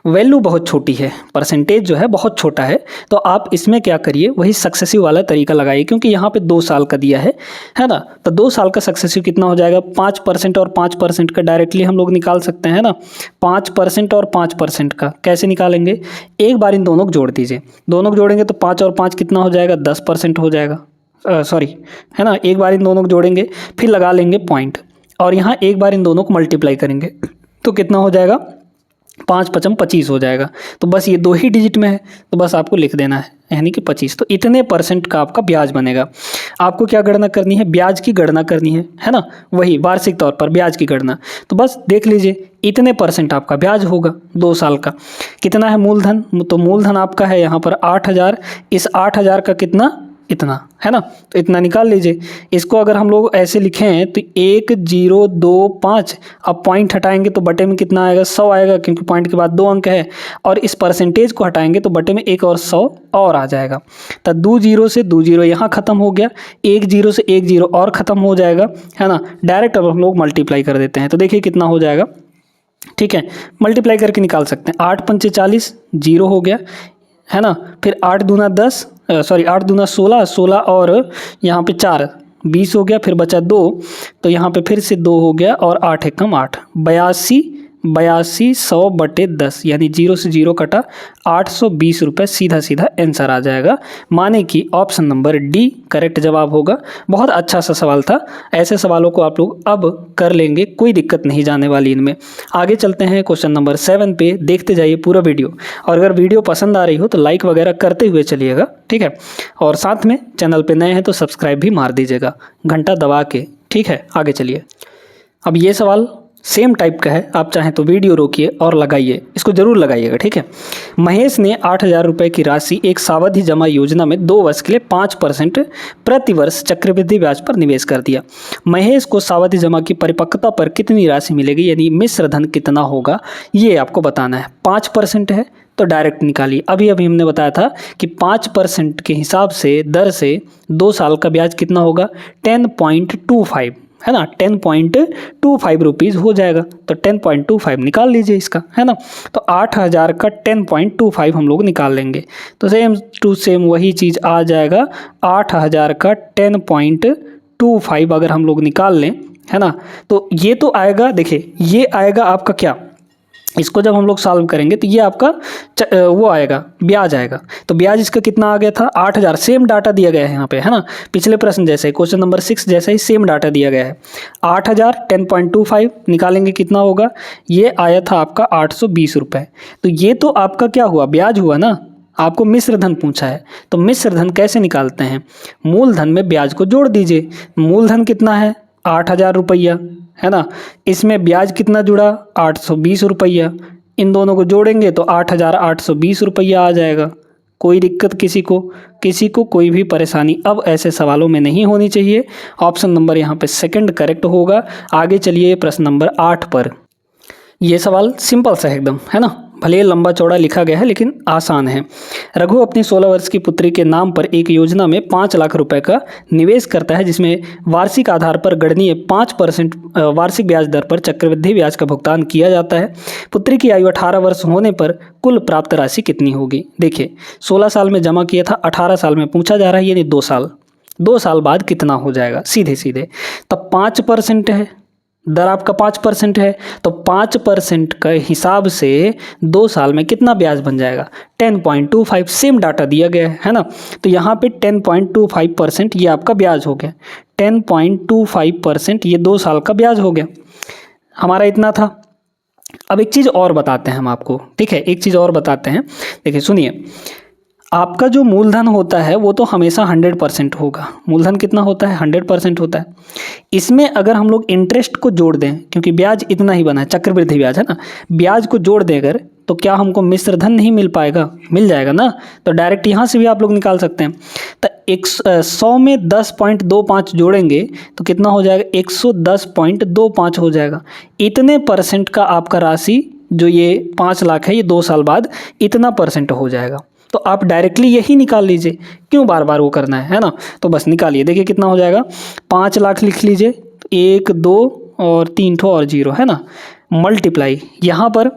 Value बहुत छोटी है, परसेंटेज जो है बहुत छोटा है, तो आप इसमें क्या करिए, वही सक्सेसिव वाला तरीका लगाइए, क्योंकि यहाँ पे 2 साल का दिया है ना। तो 2 साल का सक्सेसिव कितना हो जाएगा, 5% और 5% का डायरेक्टली हम लोग निकाल सकते हैं ना। 5% और 5% का कैसे निकालेंगे, एक बार इन दोनों को जोड़ दीजिए, दोनों को जोड़ेंगे तो 5 और 5 कितना हो जाएगा, 10% हो जाएगा, सॉरी है ना। एक बार इन दोनों को जोड़ेंगे, फिर लगा लेंगे पॉइंट, और यहाँ एक बार इन दोनों को मल्टीप्लाई करेंगे तो कितना हो जाएगा, 5 पचम 25 हो जाएगा। तो बस ये 2 ही डिजिट में है, तो बस आपको लिख देना है, यानी कि 25। तो इतने % का आपका ब्याज बनेगा। आपको क्या गणना करनी है, ब्याज की गणना करनी है ना, वही वार्षिक तौर पर ब्याज की गणना। तो बस देख लीजिए, इतने % आपका ब्याज होगा 2 साल का। कितना है मूलधन, तो मूलधन आपका है यहाँ पर 8000, इस 8000 का कितना, इतना है ना, तो इतना निकाल लीजिए। इसको अगर हम लोग ऐसे लिखें तो 1025, अब पॉइंट हटाएंगे तो बटे में कितना आएगा, 100 आएगा, क्योंकि पॉइंट के बाद 2 अंक है, और इस परसेंटेज को हटाएंगे तो बटे में 1 और 100 और आ जाएगा। तो 2 0 से 2 0 यहाँ ख़त्म हो गया, 1 0 से 1 0 और ख़त्म हो जाएगा, है ना। डायरेक्ट अब हम लोग मल्टीप्लाई कर देते हैं, तो देखिए कितना हो जाएगा, ठीक है, मल्टीप्लाई करके निकाल सकते हैं। 8 पंचे 40, 0 हो गया, है ना। फिर 8 दूना 10, सॉरी 8 दूना 16, 16 और यहाँ पे 4, 20 हो गया, फिर बचा 2, तो यहाँ पे फिर से 2 हो गया, और 8 एकम 8, 82 100 बटे 10, यानी 0 से 0 कटा, 820 रुपये सीधा सीधा आंसर आ जाएगा। माने कि ऑप्शन नंबर डी करेक्ट जवाब होगा। बहुत अच्छा सा सवाल था, ऐसे सवालों को आप लोग अब कर लेंगे, कोई दिक्कत नहीं जाने वाली इनमें। आगे चलते हैं क्वेश्चन नंबर 7 पे, देखते जाइए पूरा वीडियो, और अगर वीडियो पसंद आ रही हो तो लाइक वगैरह करते हुए चलिएगा, ठीक है। और साथ में चैनल पे नए हैं तो सब्सक्राइब भी मार दीजिएगा, घंटा दबा के, ठीक है। आगे चलिए, अब ये सवाल सेम टाइप का है, आप चाहें तो वीडियो रोकिए और लगाइए, इसको जरूर लगाइएगा, ठीक है। महेश ने 8000 रुपये की राशि एक सावधि जमा योजना में 2 वर्ष के लिए 5% प्रति वर्ष चक्रवृद्धि ब्याज पर निवेश कर दिया। महेश को सावधि जमा की परिपक्वता पर कितनी राशि मिलेगी, यानी मिश्र धन कितना होगा, ये आपको बताना है। 5% है तो डायरेक्ट निकालिए। अभी हमने बताया था कि 5% के हिसाब से दर से 2 साल का ब्याज कितना होगा, 10.25, है ना, 10.25 रुपीज़ हो जाएगा। तो 10.25 निकाल लीजिए इसका, है ना। तो 8000 का 10.25 हम लोग निकाल लेंगे, तो सेम टू सेम वही चीज़ आ जाएगा। 8000 का 10.25 अगर हम लोग निकाल लें, है ना, तो ये तो आएगा, देखिए ये आएगा आपका क्या, इसको जब हम लोग सॉल्व करेंगे तो ये आपका वो आएगा, ब्याज आएगा। तो ब्याज इसका कितना आ गया था, 8000, सेम डाटा दिया गया है यहाँ पे, है ना, पिछले प्रश्न जैसे, क्वेश्चन नंबर 6 जैसे ही सेम डाटा दिया गया है। 8000 10.25 निकालेंगे कितना होगा, ये आया था आपका 820 रुपये। तो ये तो आपका क्या हुआ, ब्याज हुआ ना। आपको मिश्र धन पूछा है, तो मिश्र धन कैसे निकालते हैं, मूलधन में ब्याज को जोड़ दीजिए। मूलधन कितना है, 8000 रुपया, है ना, इसमें ब्याज कितना जुड़ा, 820 रुपया, इन दोनों को जोड़ेंगे तो 8820 रुपया आ जाएगा। कोई दिक्कत किसी को कोई भी परेशानी अब ऐसे सवालों में नहीं होनी चाहिए। ऑप्शन नंबर यहाँ पे सेकंड करेक्ट होगा। आगे चलिए प्रश्न नंबर 8 पर। ये सवाल सिंपल सा एकदम, है ना, भले लंबा चौड़ा लिखा गया है लेकिन आसान है। रघु अपनी 16 वर्ष की पुत्री के नाम पर एक योजना में 5 लाख रुपए का निवेश करता है, जिसमें वार्षिक आधार पर गणनीय 5% वार्षिक ब्याज दर पर चक्रवृद्धि ब्याज का भुगतान किया जाता है। पुत्री की आयु 18 वर्ष होने पर कुल प्राप्त राशि कितनी होगी। देखिए 16 साल में जमा किया था, 18 साल में पूछा जा रहा है, यानी 2 साल बाद कितना हो जाएगा, सीधे सीधे। तब 5% है, दर आपका 5% है, तो 5% के हिसाब से 2 साल में कितना ब्याज बन जाएगा, 10.25, सेम डाटा दिया गया है ना। तो यहाँ पे 10.25% ये आपका ब्याज हो गया, 10.25% ये 2 साल का ब्याज हो गया हमारा, इतना था। अब एक चीज़ और बताते हैं हम आपको, ठीक है, एक चीज़ और बताते हैं। देखिए सुनिए, आपका जो मूलधन होता है वो तो हमेशा 100% होगा। मूलधन कितना होता है, 100% होता है। इसमें अगर हम लोग इंटरेस्ट को जोड़ दें, क्योंकि ब्याज इतना ही बना है, चक्रवृद्धि ब्याज है ना, ब्याज को जोड़ दें अगर, तो क्या हमको मिश्र धन नहीं मिल पाएगा, मिल जाएगा ना। तो डायरेक्ट यहाँ से भी आप लोग निकाल सकते हैं। तो 100 में 10.25 जोड़ेंगे तो कितना हो जाएगा, 110.25 हो जाएगा। इतने % का आपका राशि जो ये 5 लाख है, ये 2 साल बाद इतना % हो जाएगा। तो आप डायरेक्टली यही निकाल लीजिए, क्यों बार बार वो करना है ना। तो बस निकालिए, देखिए कितना हो जाएगा, 5 लाख लिख लीजिए, 1 2 और 3 ठो और 0, है ना, मल्टीप्लाई यहाँ पर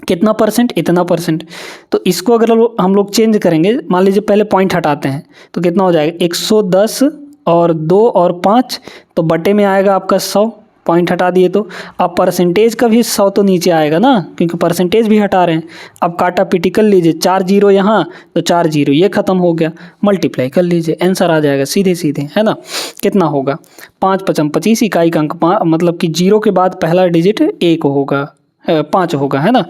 कितना परसेंट, इतना परसेंट। तो इसको अगर हम लोग चेंज करेंगे, मान लीजिए पहले पॉइंट हटाते हैं तो कितना हो जाएगा 110 और 2 और 5 तो बटे में आएगा आपका 100, पॉइंट हटा दिए तो। अब परसेंटेज का भी 100 तो नीचे आएगा ना, क्योंकि परसेंटेज भी हटा रहे हैं। अब काटा पीटी कर लीजिए, 4 जीरो यहाँ तो 4 जीरो ये खत्म हो गया, मल्टीप्लाई कर लीजिए, आंसर आ जाएगा सीधे सीधे, है ना। कितना होगा 5 पचम 25 इकाई का अंक, मतलब कि जीरो के बाद पहला डिजिट 1 होगा, 5 होगा, है ना।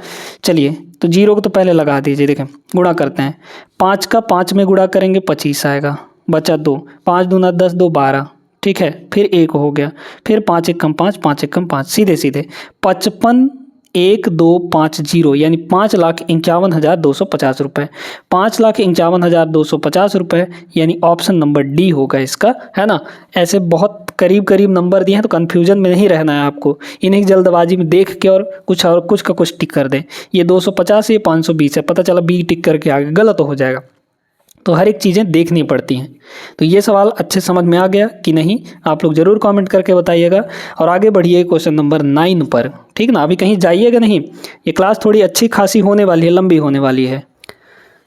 चलिए तो जीरो को तो पहले लगा दीजिए, देखें गुणा करते हैं, 5 का 5 में गुणा करेंगे 25 आएगा, बचा 2, 5 दूना 10, 2 12, ठीक है, फिर 1 हो गया, फिर 5 एक कम 5, 5 एक कम 5, सीधे सीधे 55 1250 यानी 5,51,250 रुपये, 5,51,250 रुपये यानी ऑप्शन नंबर डी होगा इसका, है ना। ऐसे बहुत करीब करीब नंबर दिए हैं तो कन्फ्यूजन में नहीं रहना है आपको, इन्हीं जल्दबाजी में देख के और कुछ का कुछ टिक कर दें। ये 250 ये 520 है, पता चला बी टिक करके आगे, गलत हो जाएगा। तो हर एक चीज़ें देखनी पड़ती हैं। तो ये सवाल अच्छे समझ में आ गया कि नहीं, आप लोग ज़रूर कमेंट करके बताइएगा। और आगे बढ़िए क्वेश्चन नंबर 9 पर, ठीक ना। अभी कहीं जाइएगा नहीं, ये क्लास थोड़ी अच्छी खासी होने वाली है, लंबी होने वाली है।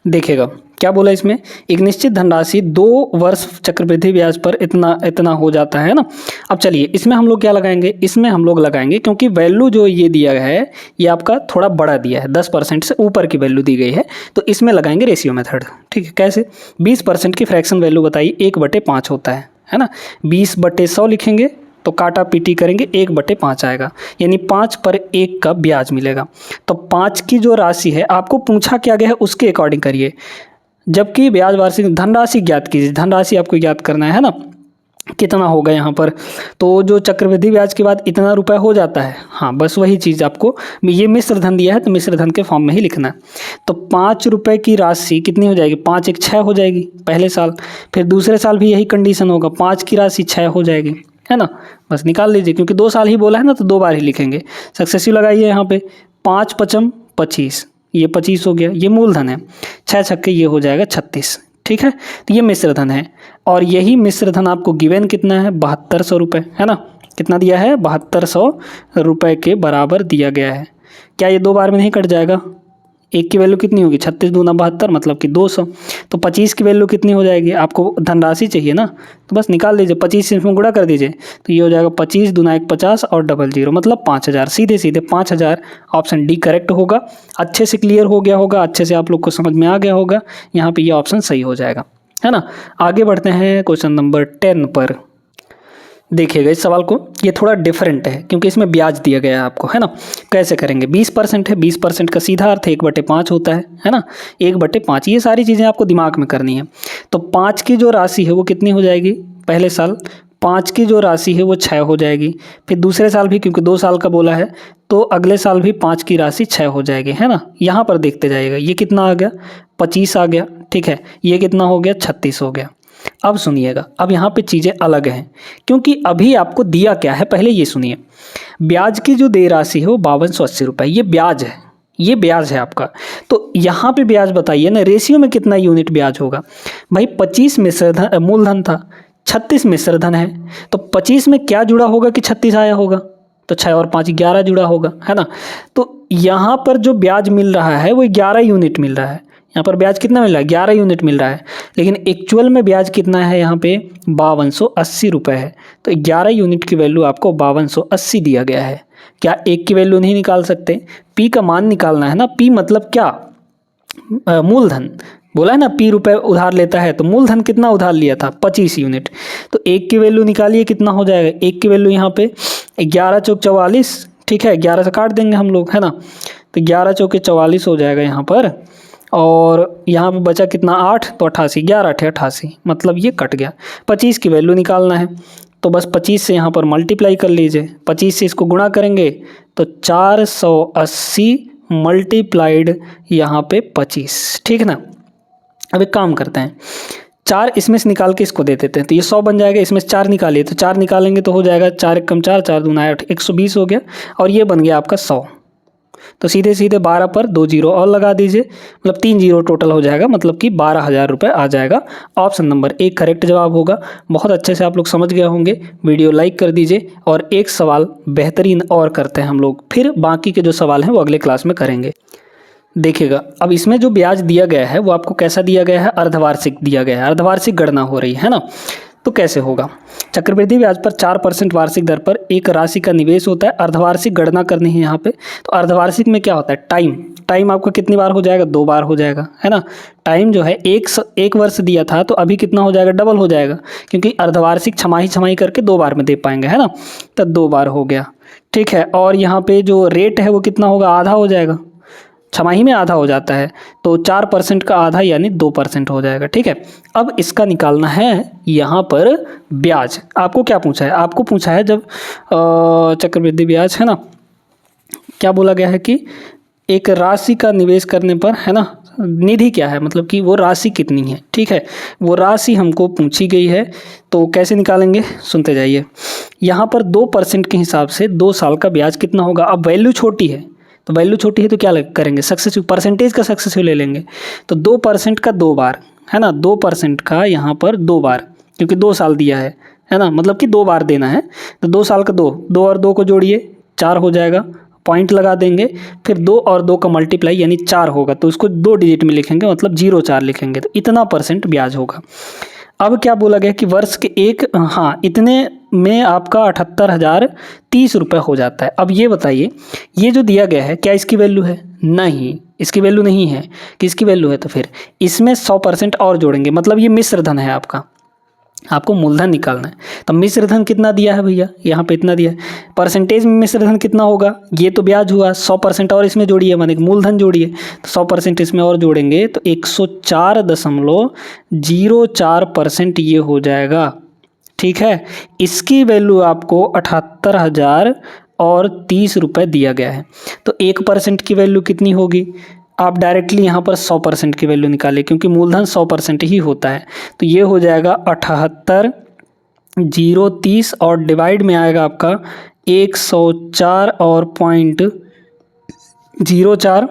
देखिएगा क्या बोला इसमें, एक निश्चित धनराशि 2 वर्ष चक्रवृद्धि ब्याज पर इतना हो जाता है ना। अब चलिए इसमें हम लोग क्या लगाएंगे, इसमें हम लोग लगाएंगे, क्योंकि वैल्यू जो ये दिया गया है ये आपका थोड़ा बड़ा दिया है, 10% से ऊपर की वैल्यू दी गई है, तो इसमें लगाएंगे रेशियो मेथड, ठीक है। कैसे, 20% की फ्रैक्शन वैल्यू बताइए, 1/5 होता है ना। 20/100 लिखेंगे तो काटा पीटी करेंगे 1/5 आएगा, यानी 5 पर 1 का ब्याज मिलेगा। तो 5 की जो राशि है आपको पूछा क्या गया है उसके अकॉर्डिंग करिए, जबकि ब्याज वार्षिक धनराशि ज्ञात कीजिए, धनराशि आपको ज्ञात करना है ना, कितना होगा यहाँ पर। तो जो चक्रवृद्धि ब्याज के बाद इतना रुपए हो जाता है, हाँ बस वही चीज़ आपको, ये मिश्र धन दिया है तो मिश्र धन के फॉर्म में ही लिखना है। तो 5 रुपये की राशि कितनी हो जाएगी, 5 एक 6 हो जाएगी पहले साल, फिर दूसरे साल भी यही कंडीशन होगा, 5 की राशि 6 हो जाएगी, है ना। बस निकाल लीजिए, क्योंकि 2 साल ही बोला है ना तो 2 बार ही लिखेंगे। सक्सेसिव लगाइए यहाँ पे, 5 पचम 25, ये 25 हो गया, ये मूलधन है, 6 छक्के ये हो जाएगा 36, ठीक है। तो ये मिश्र धन है, और यही मिश्र धन आपको गिवन कितना है 7200 रुपये, है ना। कितना दिया है 7200 रुपये के बराबर दिया गया है। क्या ये 2 बार में नहीं कट जाएगा, एक की वैल्यू कितनी होगी 36 दूना 72 मतलब कि 200, तो 25 की वैल्यू कितनी हो जाएगी, आपको धनराशि चाहिए ना, तो बस निकाल लीजिए, 25 इसमें गुणा कर दीजिए तो ये हो जाएगा 25 दूना 1 50 और डबल 0 मतलब 5000, सीधे सीधे 5000, ऑप्शन डी करेक्ट होगा। अच्छे से क्लियर हो गया होगा, अच्छे से आप लोग को समझ में आ गया होगा, यहाँ पर ये ऑप्शन सही हो जाएगा, है ना। आगे बढ़ते हैं क्वेश्चन नंबर 10 पर। देखिएगा इस सवाल को, ये थोड़ा डिफरेंट है क्योंकि इसमें ब्याज दिया गया है आपको, है ना। कैसे करेंगे, 20% है, 20% का सीधा अर्थ 1/5 होता है ना। 1/5 ये सारी चीज़ें आपको दिमाग में करनी है। तो 5 की जो राशि है वो कितनी हो जाएगी, पहले साल 5 की जो राशि है वो 6 हो जाएगी, फिर दूसरे साल भी, क्योंकि 2 साल का बोला है तो अगले साल भी 5 की राशि 6 हो जाएगी, है ना। यहाँ पर देखते जाइएगा, ये कितना आ गया 25 आ गया, ठीक है, ये कितना हो गया 36 हो गया। अब सुनिएगा, अब यहाँ पे चीज़ें अलग हैं, क्योंकि अभी आपको दिया क्या है, पहले ये सुनिए। ब्याज की जो देय राशि है वो 5280 रुपये, ये ब्याज है, ये ब्याज है आपका। तो यहाँ पे ब्याज बताइए ना, रेशियो में कितना यूनिट ब्याज होगा भाई। 25 मिश्रधन मूलधन था, 36 मिश्रधन है, तो 25 में क्या जुड़ा होगा कि 36 आया होगा, तो 6 और 5 11 जुड़ा होगा, है ना। तो यहाँ पर जो ब्याज मिल रहा है वो 11 यूनिट मिल रहा है। यहाँ पर ब्याज कितना मिल रहा है 11 यूनिट मिल रहा है, लेकिन एक्चुअल में ब्याज कितना है यहाँ पे 5280 रुपये है। तो 11 यूनिट की वैल्यू आपको 5280 दिया गया है। क्या एक की वैल्यू नहीं निकाल सकते, पी का मान निकालना है ना। पी मतलब क्या, मूलधन बोला है ना, पी रुपए उधार लेता है, तो मूलधन कितना उधार लिया था 25 यूनिट। तो एक की वैल्यू निकालिए कितना हो जाएगा, एक की वैल्यू यहाँ पे 11 चौक 44, ठीक है, 11 से काट देंगे हम लोग, है ना। तो 11 चौके 44 हो जाएगा यहाँ पर, और यहाँ पे बचा कितना 8, तो 88, 11 8 88 मतलब ये कट गया। 25 की वैल्यू निकालना है तो बस 25 से यहाँ पर मल्टीप्लाई कर लीजिए, 25 से इसको गुणा करेंगे तो 480 मल्टीप्लाइड यहाँ पे 25, ठीक है ना। अब एक काम करते हैं, 4 इसमें से निकाल के इसको दे देते हैं, तो ये 100 बन जाएगा, इसमें से 4 निकालिए तो 4 निकालेंगे तो हो जाएगा 4 एक कम 4, 4 दूना 8, 120 हो गया, और ये बन गया आपका 100। तो सीधे सीधे 12 पर 2 जीरो और लगा दीजिए, मतलब 3 जीरो टोटल हो जाएगा, मतलब कि 12,000 रुपये आ जाएगा। ऑप्शन नंबर 1 करेक्ट जवाब होगा। बहुत अच्छे से आप लोग समझ गए होंगे, वीडियो लाइक कर दीजिए। और एक सवाल बेहतरीन और करते हैं हम लोग, फिर बाकी के जो सवाल हैं वो अगले क्लास में करेंगे। देखिएगा, अब इसमें जो ब्याज दिया गया है वो आपको कैसा दिया गया है, अर्धवार्षिक दिया गया है, अर्धवार्षिक गणना हो रही है ना। तो कैसे होगा, चक्रवृद्धि ब्याज पर 4% वार्षिक दर पर एक राशि का निवेश होता है, अर्धवार्षिक गणना करनी है यहाँ पे। तो अर्धवार्षिक में क्या होता है, टाइम आपका कितनी बार हो जाएगा, 2 बार हो जाएगा, है ना। टाइम जो है एक वर्ष दिया था तो अभी कितना हो जाएगा, डबल हो जाएगा, क्योंकि अर्धवार्षिक छमाही करके 2 बार में दे पाएंगे, है ना। तो 2 बार हो गया, ठीक है। और यहाँ पे जो रेट है वो कितना होगा, आधा हो जाएगा, छमाही में आधा हो जाता है, तो 4% का आधा यानी 2% हो जाएगा, ठीक है। अब इसका निकालना है यहाँ पर ब्याज। आपको क्या पूछा है, आपको पूछा है जब चक्रवृद्धि ब्याज, है ना, क्या बोला गया है कि एक राशि का निवेश करने पर, है ना, निधि क्या है, मतलब कि वो राशि कितनी है, ठीक है, वो राशि हमको पूछी गई है। तो कैसे निकालेंगे, सुनते जाइए। यहाँ पर 2% के हिसाब से 2 साल का ब्याज कितना होगा। अब वैल्यू छोटी है, तो वैल्यू छोटी है तो क्या करेंगे, सक्सेसिव, परसेंटेज का सक्सेसिव ले लेंगे। तो 2% का 2 बार, है ना, 2% का यहाँ पर 2 बार, क्योंकि 2 साल दिया है ना, मतलब कि 2 बार देना है। तो 2 साल का 2 और 2 को जोड़िए, 4 हो जाएगा, पॉइंट लगा देंगे, फिर 2 और 2 का मल्टीप्लाई यानी 4 होगा, तो उसको 2 डिजिट में लिखेंगे, मतलब 0.4 लिखेंगे, तो इतना % ब्याज होगा। अब क्या बोला गया कि वर्ष के इतने में आपका 78,030 रुपये हो जाता है। अब ये बताइए, ये जो दिया गया है क्या इसकी वैल्यू है, नहीं, इसकी वैल्यू नहीं है। किसकी वैल्यू है, तो फिर इसमें 100% और जोड़ेंगे, मतलब ये मिश्र धन है आपका, आपको मूलधन निकालना है। तो मिश्र धन कितना दिया है भैया, यहाँ पे इतना दिया है। परसेंटेज में मिश्र धन कितना होगा, ये तो ब्याज हुआ, 100% और इसमें जोड़िए, माने मूलधन जोड़िए, तो 100% इसमें और जोड़ेंगे तो 104.04% ये हो जाएगा, ठीक है। इसकी वैल्यू आपको 78,030 रुपये दिया गया है। तो 1% की वैल्यू कितनी होगी, आप डायरेक्टली यहाँ पर 100% की वैल्यू निकालें, क्योंकि मूलधन 100% ही होता है। तो ये हो जाएगा 78,030 और डिवाइड में आएगा आपका 104 और 0.04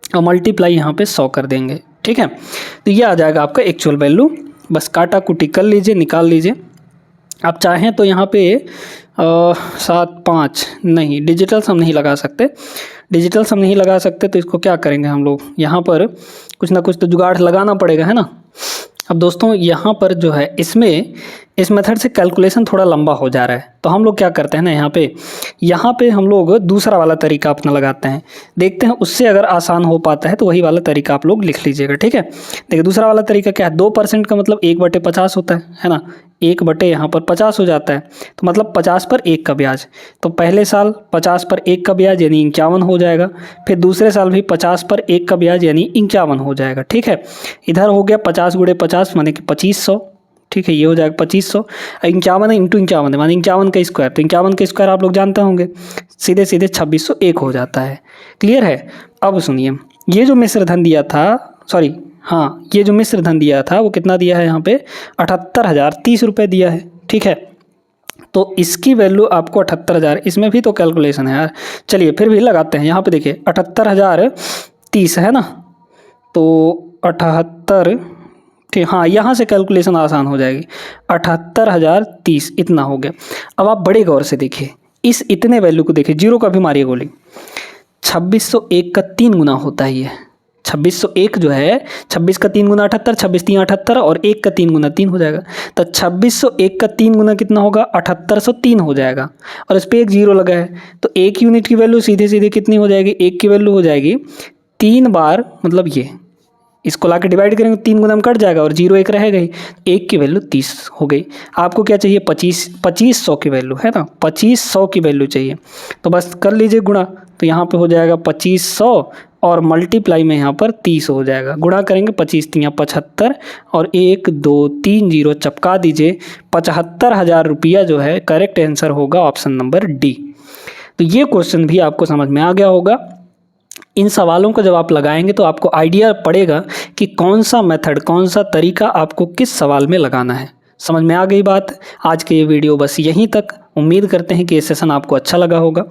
और मल्टीप्लाई यहाँ पे 100 कर देंगे, ठीक है। तो ये आ जाएगा आपका एक्चुअल वैल्यू। बस काटा कुटी कर लीजिए, निकाल लीजिए। आप चाहें तो यहाँ पे 7-5 नहीं, डिजिटल सम नहीं लगा सकते, डिजिटल सम नहीं लगा सकते, तो इसको क्या करेंगे हम लोग, यहाँ पर कुछ ना कुछ तो जुगाड़ लगाना पड़ेगा, है ना। अब दोस्तों यहाँ पर जो है इसमें इस मेथड से कैलकुलेशन थोड़ा लंबा हो जा रहा है, तो हम लोग क्या करते हैं ना, यहाँ पे हम लोग दूसरा वाला तरीका अपना लगाते हैं, देखते हैं उससे अगर आसान हो पाता है तो वही वाला तरीका आप लोग लिख लीजिएगा, ठीक है। देखिए दूसरा वाला तरीका क्या है, 2% का मतलब 1/50 होता है ना, 1 यहाँ पर 50 हो जाता है, तो मतलब 50 पर 1 का ब्याज। तो पहले साल 50 पर 1 का ब्याज यानी 51 हो जाएगा, फिर दूसरे साल भी 50 पर 1 का ब्याज यानी 51 हो जाएगा, ठीक है। इधर हो गया 50 × 50 माने कि 2500, ठीक है, ये हो जाएगा 2500। 51 इंटू 51 माने 51 का स्क्वायर, तो 51 का स्क्वायर आप लोग जानते होंगे, सीधे 2601 हो जाता है। क्लियर है। अब सुनिए, ये जो मिश्र धन दिया था, ये जो मिश्र धन दिया था वो कितना दिया है, यहाँ पे 78,030 रुपये दिया है, ठीक है। तो इसकी वैल्यू आपको 78,000, इसमें भी तो कैलकुलेशन है यार, चलिए फिर भी लगाते हैं। यहाँ पे देखिए 78,030 है ना, तो 78, ठीक, यहाँ से कैलकुलेशन आसान हो जाएगी, 78,030 इतना हो गया। अब आप बड़े गौर से देखिए, इस इतने वैल्यू को देखिए, 0 का भी मारिए गोली, 2601 का 3 गुना होता है ये, 2601 जो है 26 का 3 गुना 78, 26 3 78 और 1 का 3 गुना 3 हो जाएगा। तो 2601 का 3 गुना कितना होगा, 7803 हो जाएगा, और इस पर 1 0 लगा है, तो 1 यूनिट की वैल्यू सीधे सीधे कितनी हो जाएगी, 1 की वैल्यू हो जाएगी 3 बार, मतलब ये इसको ला के डिवाइड करेंगे 3 गुना में कट जाएगा और 0 1 रहेगा ही, 1 की वैल्यू 30 हो गई। आपको क्या चाहिए, 2500 की वैल्यू, है ना, 2500 की वैल्यू चाहिए, तो बस कर लीजिए गुणा, तो यहाँ पे हो जाएगा 2500 और मल्टीप्लाई में यहाँ पर 30 हो जाएगा। गुणा करेंगे 25 × 75 और 1 2 3 0 चपका दीजिए, 75,000 रुपया जो है करेक्ट आंसर होगा ऑप्शन नंबर डी। तो ये क्वेश्चन भी आपको समझ में आ गया होगा। इन सवालों को जब आप लगाएंगे तो आपको आइडिया पड़ेगा कि कौन सा मेथड, कौन सा तरीका आपको किस सवाल में लगाना है। समझ में आ गई बात। आज के ये वीडियो बस यहीं तक। उम्मीद करते हैं कि ये सेशन आपको अच्छा लगा होगा।